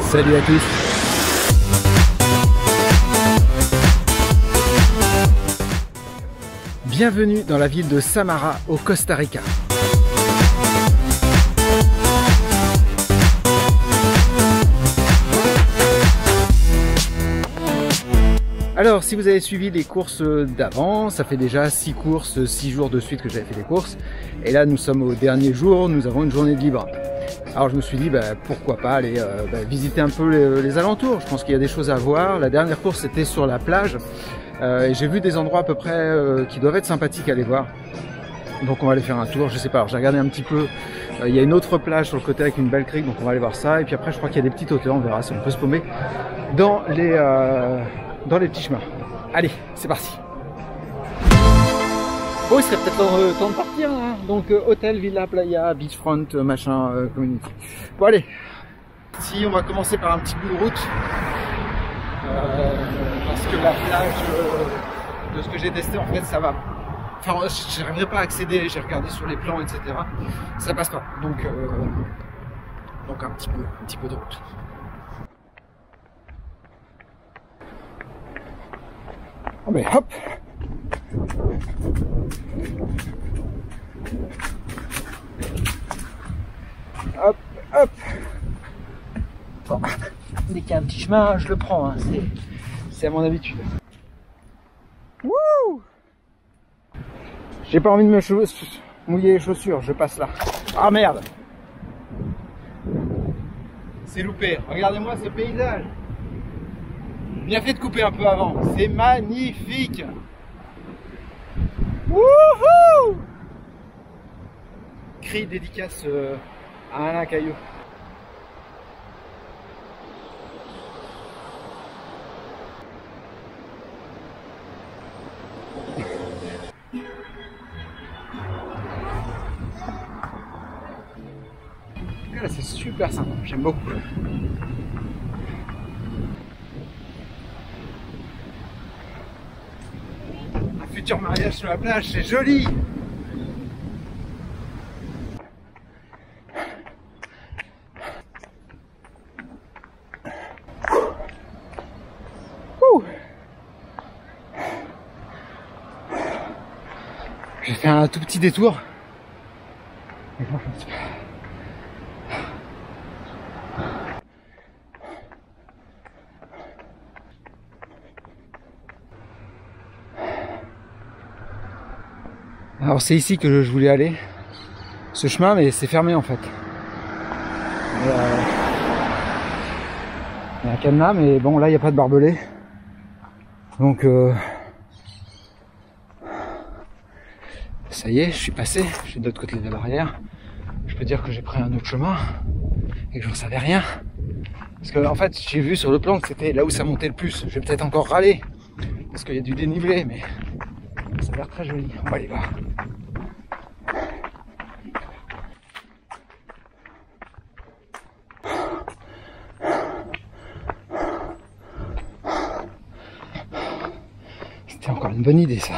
Salut à tous. Bienvenue dans la ville de Samara au Costa Rica. Alors si vous avez suivi les courses d'avant, ça fait déjà 6 courses, 6 jours de suite que j'avais fait des courses. Et là nous sommes au dernier jour, nous avons une journée de libre. Alors je me suis dit pourquoi pas aller visiter un peu les alentours. Je pense qu'il y a des choses à voir. La dernière course c'était sur la plage. Et j'ai vu des endroits à peu près qui doivent être sympathiques à aller voir. Donc on va aller faire un tour, je sais pas, alors j'ai regardé un petit peu. Il y a une autre plage sur le côté avec une belle crique, donc on va aller voir ça. Et puis après je crois qu'il y a des petites hauteurs, on verra si on peut se paumer dans les petits chemins. Allez, c'est parti. Oh, il serait peut-être temps de partir, hein. Donc hôtel, villa, playa, beachfront, machin, community. Bon allez, si on va commencer par un petit bout de route, parce que la plage de ce que j'ai testé en fait ça va. Enfin, je n'arriverai pas à accéder, j'ai regardé sur les plans, etc. Ça passe pas. Donc un petit peu de route. Oh mais hop! Hop, hop! Bon, dès qu'il y a un petit chemin, je le prends, hein. C'est à mon habitude. Wouh! J'ai pas envie de me mouiller les chaussures, je passe là. Ah merde! C'est loupé, regardez-moi ce paysage! Bien fait de couper un peu avant, c'est magnifique! Wouhou! Cri dédicace à Alain Caillot. Là c'est super sympa, j'aime beaucoup. Un futur mariage sur la plage, c'est joli. J'ai fait un tout petit détour. Alors c'est ici que je voulais aller, ce chemin, mais c'est fermé en fait. Il y a un cadenas, mais bon là il n'y a pas de barbelé. Donc ça y est, je suis passé, je suis de l'autre côté de la barrière. Je peux dire que j'ai pris un autre chemin et que j'en savais rien. Parce que en fait j'ai vu sur le plan que c'était là où ça montait le plus. Je vais peut-être encore râler, parce qu'il y a du dénivelé, mais ça a l'air très joli. On va aller voir. C'était encore une bonne idée ça.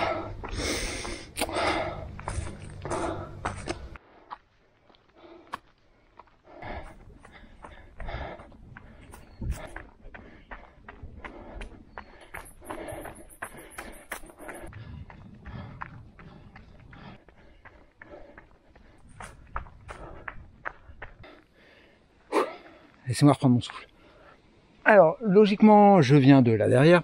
Laissez-moi reprendre mon souffle. Alors, logiquement, je viens de là derrière.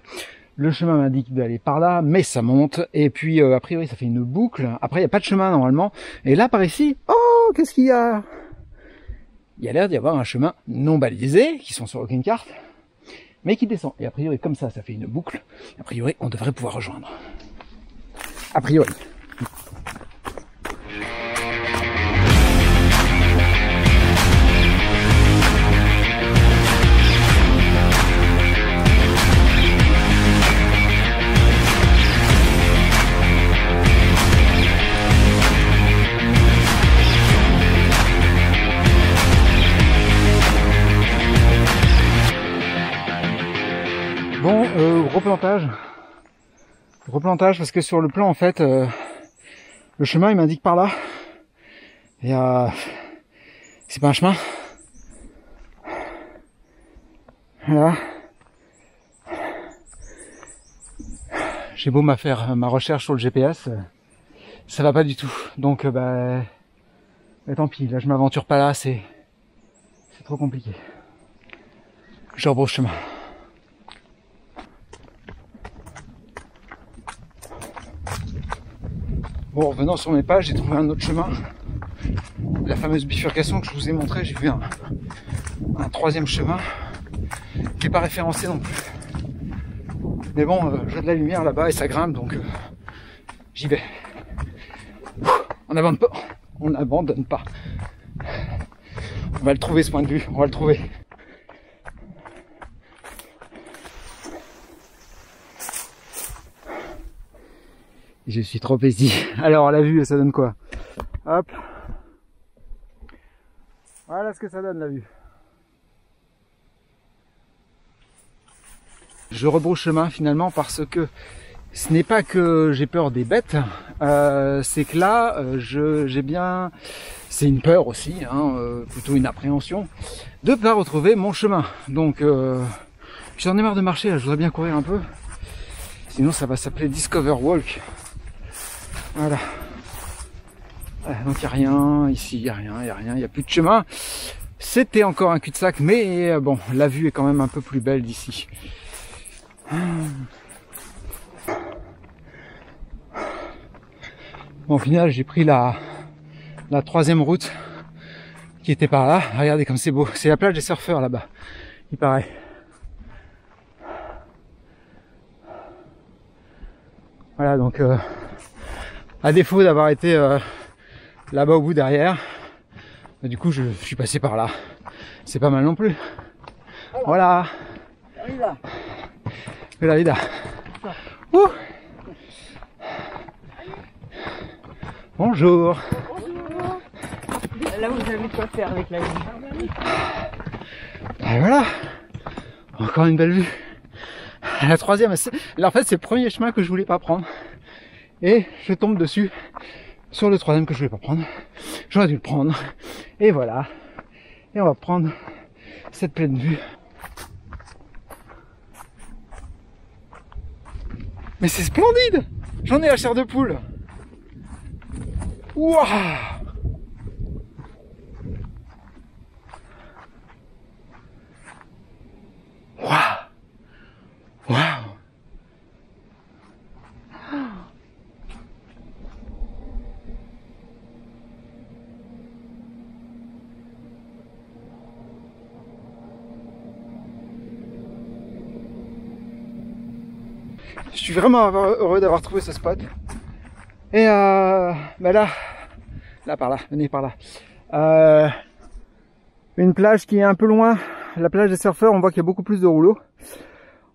Le chemin m'indique d'aller par là, mais ça monte. Et puis, a priori, ça fait une boucle. Après, il n'y a pas de chemin normalement. Et là, par ici, oh, qu'est-ce qu'il y a? Il y a l'air d'y avoir un chemin non balisé, qui sont sur aucune carte, mais qui descend. Et a priori, comme ça fait une boucle. A priori, on devrait pouvoir rejoindre. A priori. Bon, replantage parce que sur le plan en fait le chemin il m'indique par là et c'est pas un chemin, Là, j'ai beau faire ma recherche sur le GPS, ça va pas du tout. Donc bah tant pis, là je m'aventure pas là, c'est trop compliqué. Je rebrousse chemin. Bon, en revenant sur mes pages, j'ai trouvé un autre chemin. La fameuse bifurcation que je vous ai montré, j'ai vu un troisième chemin qui n'est pas référencé non plus. Mais bon, j'ai de la lumière là-bas et ça grimpe, donc j'y vais. On n'abandonne pas. On n'abandonne pas. On va le trouver ce point de vue, on va le trouver. Je suis trop pessi. Alors la vue, ça donne quoi? Hop. Voilà ce que ça donne la vue. Je rebrousse chemin finalement parce que ce n'est pas que j'ai peur des bêtes, c'est que là, j'ai bien... C'est une peur aussi, hein, plutôt une appréhension, de ne pas retrouver mon chemin. Donc j'en ai marre de marcher, là, je voudrais bien courir un peu. Sinon ça va s'appeler Discover Walk. Voilà. Donc il n'y a rien, ici il n'y a rien, il n'y a plus de chemin. C'était encore un cul-de-sac, mais bon, la vue est quand même un peu plus belle d'ici. Bon, au final, j'ai pris la troisième route qui était par là. Regardez comme c'est beau. C'est la plage des surfeurs là-bas, il paraît. Voilà, donc à défaut d'avoir été là-bas au bout derrière, bah, du coup je suis passé par là. C'est pas mal non plus. Voilà. La vida. Ouh. Bonjour. Bonjour. Là vous avez de quoi faire avec la vue. Et voilà. Encore une belle vue. La troisième, là en fait c'est le premier chemin que je voulais pas prendre. Et je tombe dessus sur le troisième que je voulais pas prendre. J'aurais dû le prendre. Et voilà. Et on va prendre cette pleine vue. Mais c'est splendide! J'en ai la chair de poule! Waouh! Waouh! Waouh! Je suis vraiment heureux d'avoir trouvé ce spot. Et bah là par là, venez par là. Une plage qui est un peu loin, la plage des surfeurs, on voit qu'il y a beaucoup plus de rouleaux.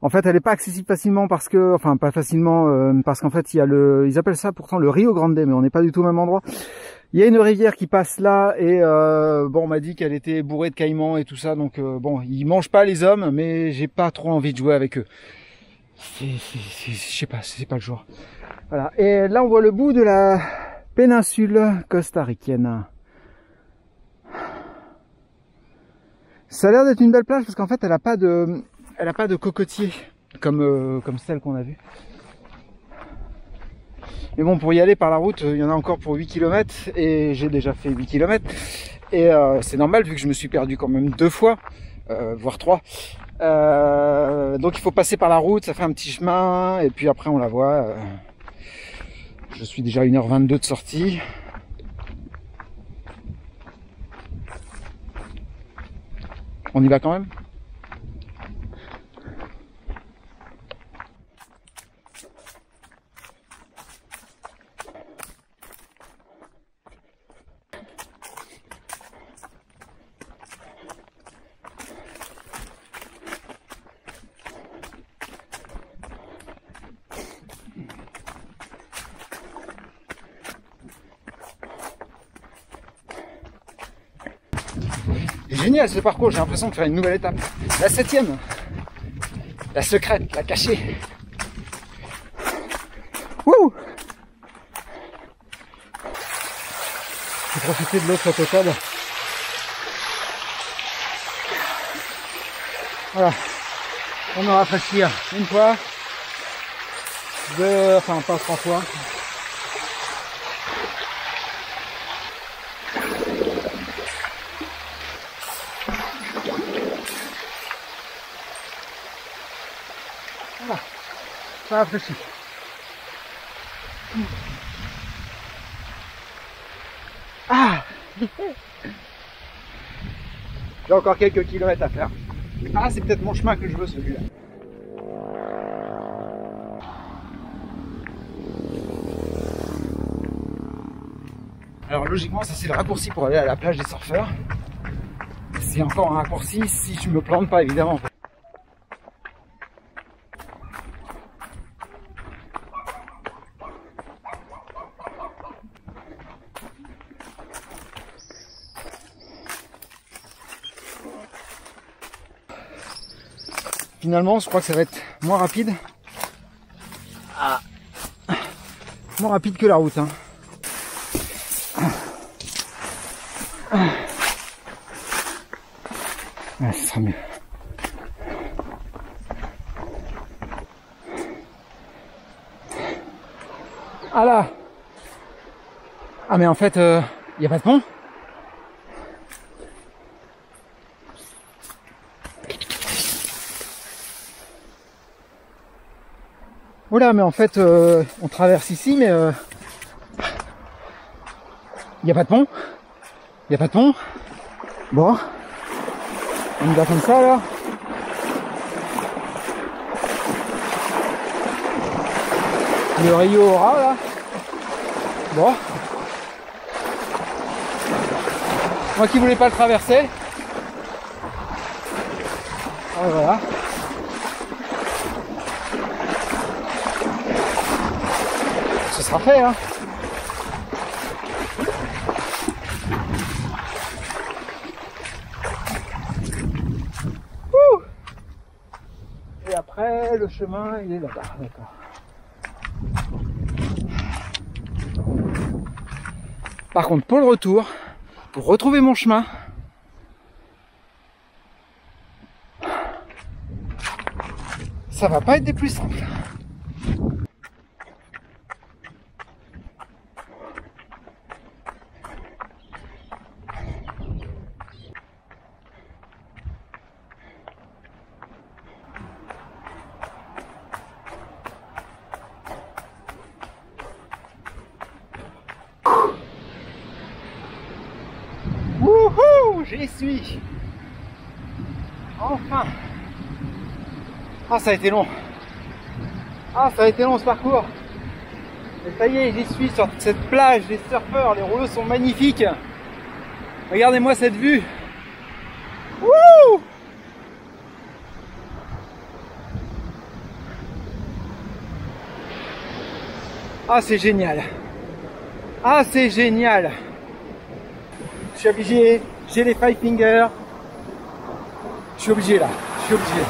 En fait, elle n'est pas accessible facilement parce que, enfin pas facilement, parce qu'en fait il y a ils appellent ça pourtant le Rio Grande, mais on n'est pas du tout au même endroit. Il y a une rivière qui passe là et bon, on m'a dit qu'elle était bourrée de caïmans et tout ça, donc bon, ils mangent pas les hommes, mais j'ai pas trop envie de jouer avec eux. Je sais pas, c'est pas le jour. Voilà. Et là on voit le bout de la péninsule costaricaine. Ça a l'air d'être une belle plage parce qu'en fait elle a pas de cocotiers comme celle qu'on a vue. Mais bon, pour y aller par la route, il y en a encore pour 8 km et j'ai déjà fait 8 km. Et c'est normal vu que je me suis perdu quand même 2 fois, voire 3. Donc il faut passer par la route, ça fait un petit chemin et puis après on la voit. Je suis déjà à 1h22 de sortie. On y va quand même? Génial ce parcours, j'ai l'impression de faire une nouvelle étape. La 7e, la secrète, la cachée. Wouh! J'ai profité de l'autre totale. Voilà, On me rafraîchir une fois, deux, enfin pas 3 fois. Voilà, ça rafraîchit. Ah, j'ai encore quelques kilomètres à faire. Ah, c'est peut-être mon chemin que je veux, celui-là. Alors logiquement, ça c'est le raccourci pour aller à la plage des surfeurs. C'est encore un raccourci si je me plante pas, évidemment. Finalement, je crois que ça va être moins rapide. Ah. Moins rapide que la route, hein. Ouais, ça sera mieux. Ah là. Ah mais en fait, y a pas de pont. Voilà, mais en fait, on traverse ici, mais il n'y a pas de pont. Il n'y a pas de pont. Bon, on y va comme ça, là. Le Rio Aura, là. Bon. Moi qui voulais pas le traverser. Ah, voilà. Ce sera fait, hein. Ouh. Et après, le chemin, il est là-bas, d'accord. Par contre, pour le retour, pour retrouver mon chemin, ça va pas être des plus simples. Wouhou, j'y suis. Enfin. Ah, ça a été long. Ah, ça a été long ce parcours. Mais ça y est, j'y suis sur cette plage, les surfeurs, les rouleaux sont magnifiques. Regardez-moi cette vue. Wouh! Ah, c'est génial. Ah, c'est génial. Je suis obligé, j'ai les 5 fingers. Je suis obligé là, je suis obligé.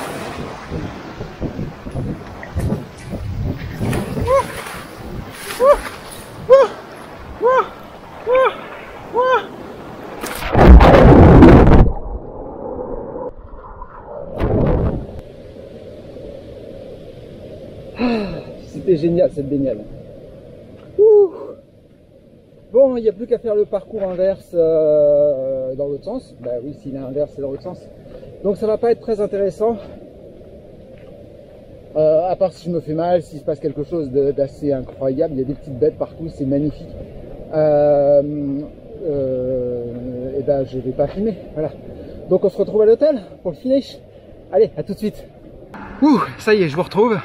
C'était génial cette baignade. Bon, il n'y a plus qu'à faire le parcours inverse dans l'autre sens. Bah oui, s'il est inverse, c'est dans l'autre sens. Donc ça va pas être très intéressant. À part si je me fais mal, s'il se passe quelque chose d'assez incroyable. Il y a des petites bêtes partout, c'est magnifique. Et ben je vais pas filmer. Voilà. Donc on se retrouve à l'hôtel pour le finish. Allez, à tout de suite. Ouh, ça y est, je vous retrouve.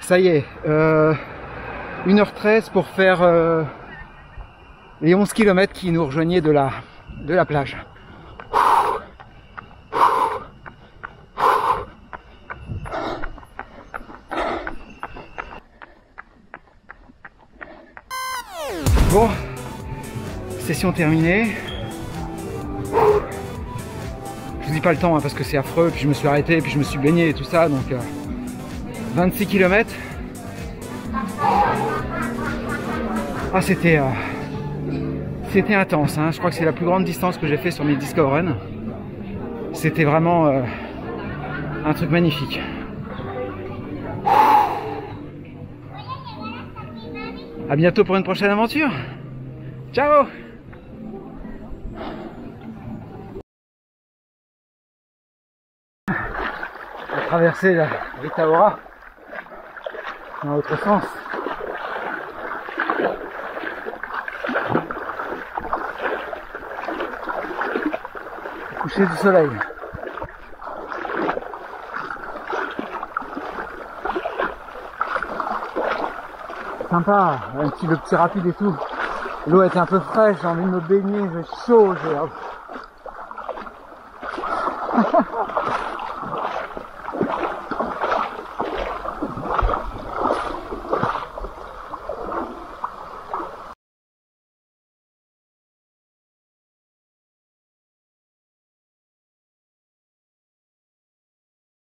Ça y est, 1h13 pour faire les 11 km qui nous rejoignaient de la plage. Bon, session terminée. Je vous dis pas le temps hein, parce que c'est affreux, puis je me suis arrêté, puis je me suis baigné et tout ça, donc 26 km. Ah, c'était intense, hein. Je crois que c'est la plus grande distance que j'ai fait sur mes Discover Run. C'était vraiment un truc magnifique. À bientôt pour une prochaine aventure. Ciao! On va traverser la Rita Ora dans l'autre sens. Coucher du soleil. Sympa, le petit rapide et tout. L'eau était un peu fraîche, j'ai envie de me baigner, j'ai chaud, j'ai...